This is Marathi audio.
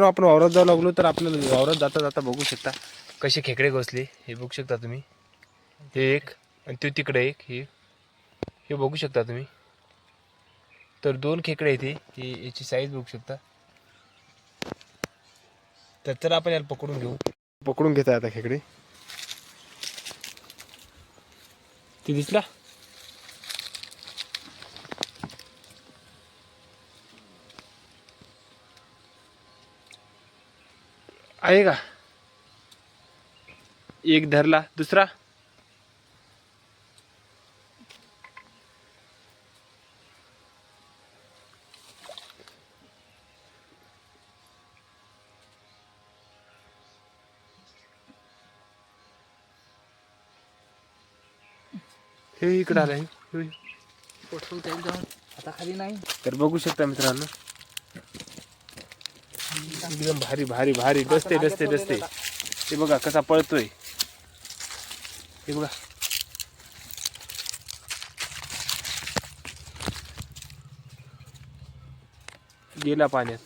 आपण वावरात जाऊ लागलो तर आपल्याला वावरात जाता जाता बघू शकता कसे खेकडे घोसले हे बघू शकता तुम्ही. हे एक आणि ते तिकडे एक हे बघू शकता तुम्ही. तर 2 खेकडे आहेत हे याची साईज बघू शकता. तर चला आपण याला पकडून घेऊ. पकडून घेता आता खेकडे. ते दिसला आहे का. एक धरला दुसरा हे इकडे आला आता खाली नाही. तर बघू शकता मित्रांनो एकदम भारी भारी भारी डसते डसते डसते. हे बघा कसा पळतोय हे बघा. गेला पाण्यात.